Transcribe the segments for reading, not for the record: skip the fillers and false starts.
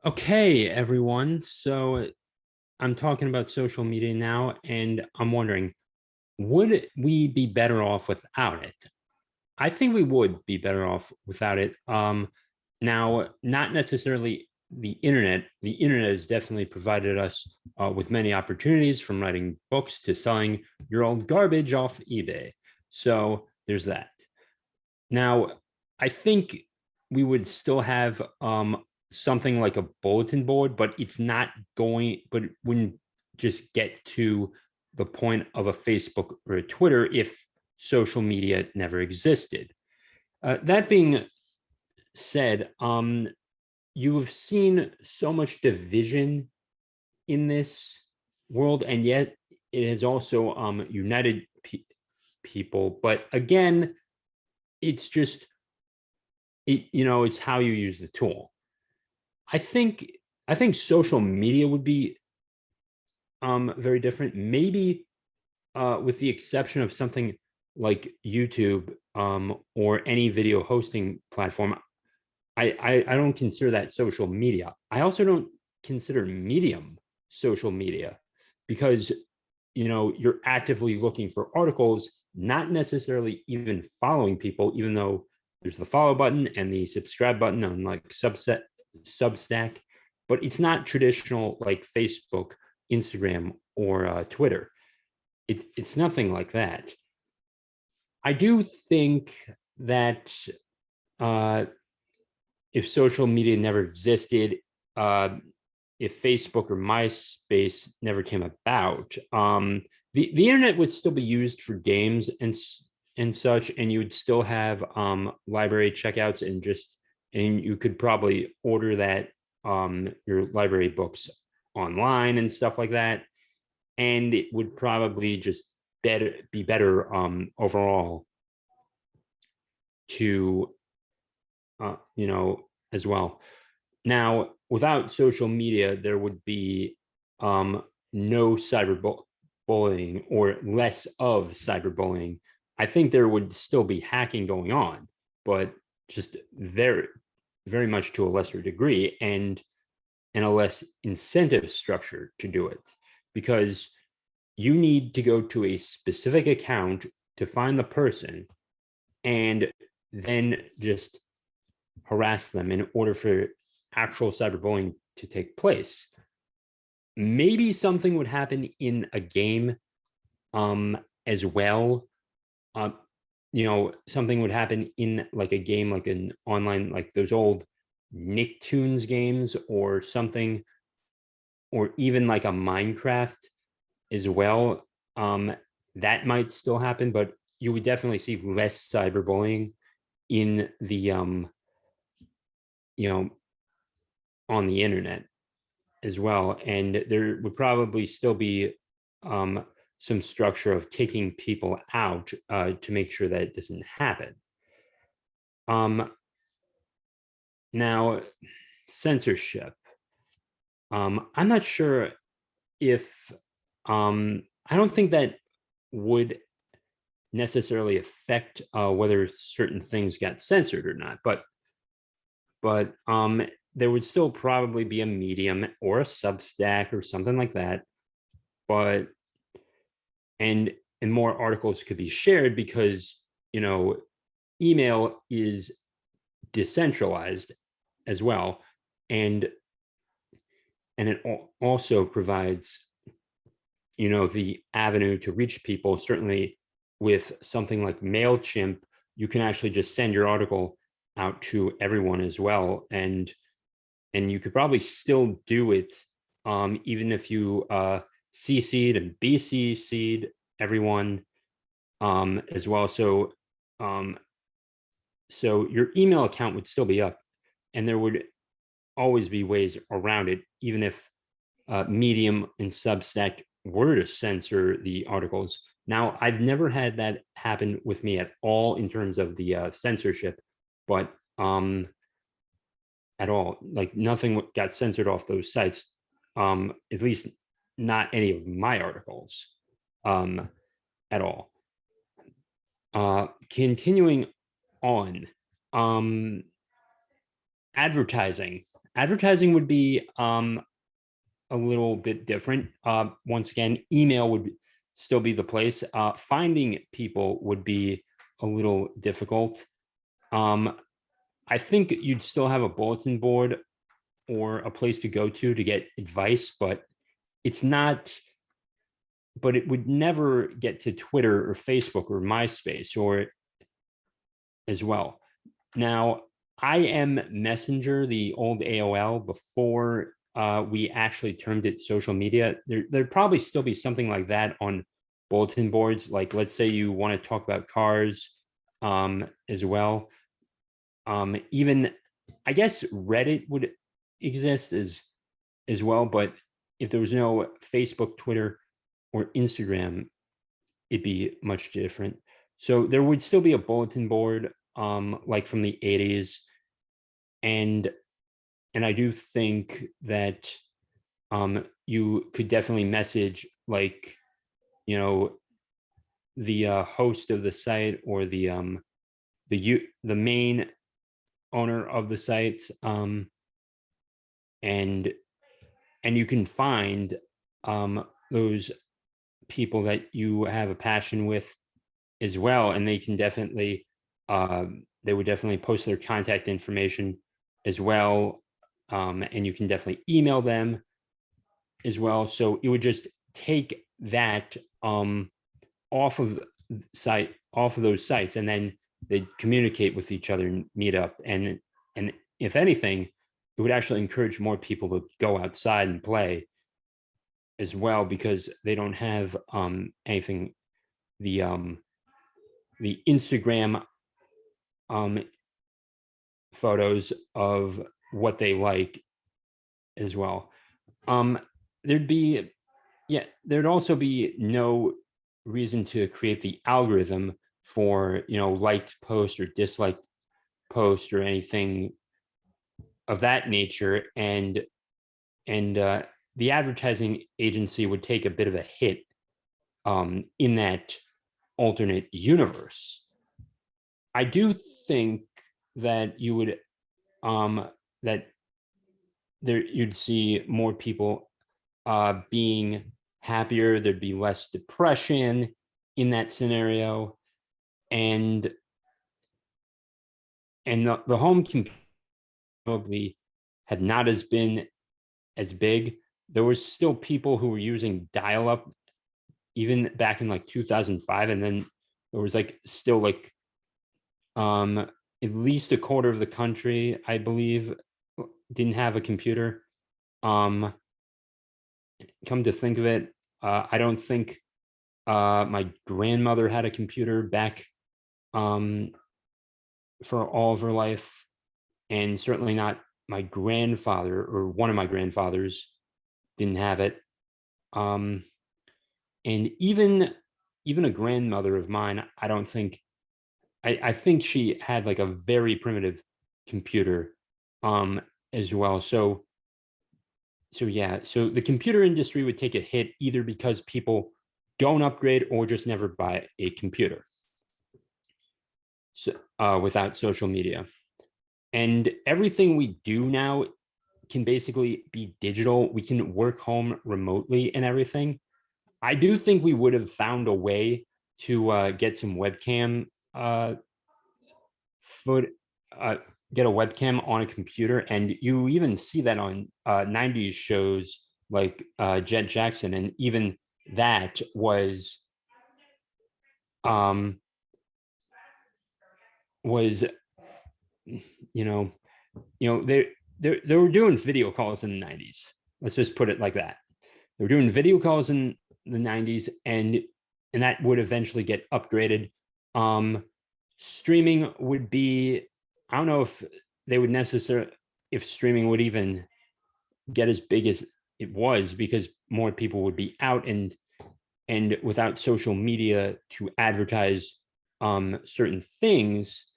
Okay, everyone. So I'm talking about social media now, and I'm wondering, would we be better off without it? I think we would be better off without it. Now, not necessarily the internet. The internet has definitely provided us with many opportunities, from writing books to selling your old garbage off eBay. So there's that. Now, I think we would still have something like a bulletin board, but it wouldn't just get to the point of a Facebook or a Twitter if social media never existed. That being said, you have seen so much division in this world, and yet it has also united people. But again, it's just it's how you use the tool. I think I think social media would be very different. Maybe with the exception of something like YouTube or any video hosting platform. I don't consider that social media. I also don't consider Medium social media because you're actively looking for articles, not necessarily even following people, even though there's the follow button and the subscribe button on like Substack, but it's not traditional like Facebook, Instagram, or Twitter. It's nothing like that. I do think that uh, if social media never existed, uh, if Facebook or MySpace never came about, the internet would still be used for games and such, and you would still have library checkouts and you could probably order that your library books online and stuff like that, and it would probably just be better overall to as well. Now, without social media, there would be no cyberbullying or less of cyberbullying. I think there would still be hacking going on, but just very much to a lesser degree and a less incentive structure to do it because you need to go to a specific account to find the person and then just harass them in order for actual cyberbullying to take place. Maybe something would happen in a game as well. Uh, something would happen in like a game, like an online, like those old Nicktoons games or something, or even like a Minecraft as well. That might still happen, but you would definitely see less cyberbullying in the you know on the internet as well, and there would probably still be um, some structure of kicking people out to make sure that it doesn't happen. Um, Now, censorship. I'm not sure if I don't think that would necessarily affect whether certain things got censored or not, but there would still probably be a Medium or a Substack or something like that. But and and more articles could be shared because you know email is decentralized as well, and it also provides the avenue to reach people. Certainly with something like MailChimp, you can actually just send your article out to everyone as well, and you could probably still do it even if you CC'd and BCC'd everyone as well. Um, so your email account would still be up, and there would always be ways around it, even if Medium and Substack were to censor the articles. Now, I've never had that happen with me at all in terms of the censorship, but at all, like nothing got censored off those sites, at least not any of my articles um, at all. Continuing on, um, advertising. Advertising would be a little bit different. Once again, email would still be the place. Finding people would be a little difficult. Um, I think you'd still have a bulletin board or a place to go to get advice, but it's not, but it would never get to Twitter or Facebook or MySpace or as well. Now, IM Messenger, the old AOL, before we actually termed it social media, there'd probably still be something like that on bulletin boards. Like, let's say you want to talk about cars as well. Even, I guess Reddit would exist as well, but if there was no Facebook, Twitter, or Instagram, it'd be much different. So there would still be a bulletin board, like from the 80s, and I do think that you could definitely message, like, you know, the host of the site or the main owner of the site, and you can find those people that you have a passion with as well, and they can definitely they would definitely post their contact information as well, and you can definitely email them as well. So it would just take that off of off of those sites, and then they communicate with each other and meet up, and if anything, it would actually encourage more people to go outside and play as well, because they don't have anything, the Instagram um photos of what they like as well. um there'd be Yeah, there'd also be no reason to create the algorithm for, liked post or disliked post or anything of that nature, and the advertising agency would take a bit of a hit in that alternate universe. I do think that you would that there you'd see more people being happier. There'd be less depression in that scenario, and the home can probably had not as been as big. There was still people who were using dial-up even back in like 2005, and then there was like still like um at least a quarter of the country, I believe, didn't have a computer. um Come to think of it, I don't think my grandmother had a computer back um for all of her life, and certainly not my grandfather, or one of my grandfathers didn't have it. um and even a grandmother of mine, I don't think, I think she had like a very primitive computer um as well. So yeah, so the computer industry would take a hit either because people don't upgrade or just never buy a computer, so without social media. And everything we do now can basically be digital. We can work home remotely and everything. I do think we would have found a way to get some webcam foot uh, get a webcam on a computer, and you even see that on 90s shows like Jet Jackson, and even that um was you know they were doing video calls in the 90s. Let's just put it like that. They were doing video calls in the 90s, and that would eventually get upgraded. um Streaming would be, I don't know if they would necessarily, if streaming would even get as big as it was, because more people would be out, and without social media to advertise certain things,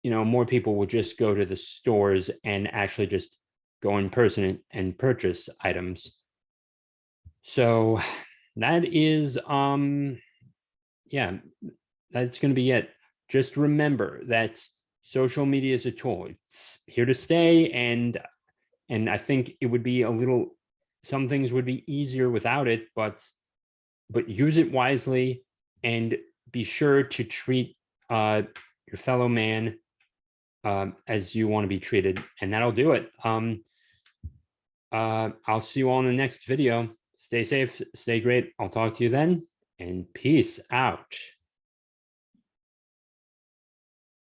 more people would just go to the stores and actually just go in person and purchase items. So that is yeah, that's going to be it. Just remember that social media is a tool. It's here to stay, and And I think it would be some things would be easier without it, but use it wisely and be sure to treat your fellow man as you want to be treated, and that'll do it. I'll see you all in the next video. Stay safe, stay great. I'll talk to you then, and peace out.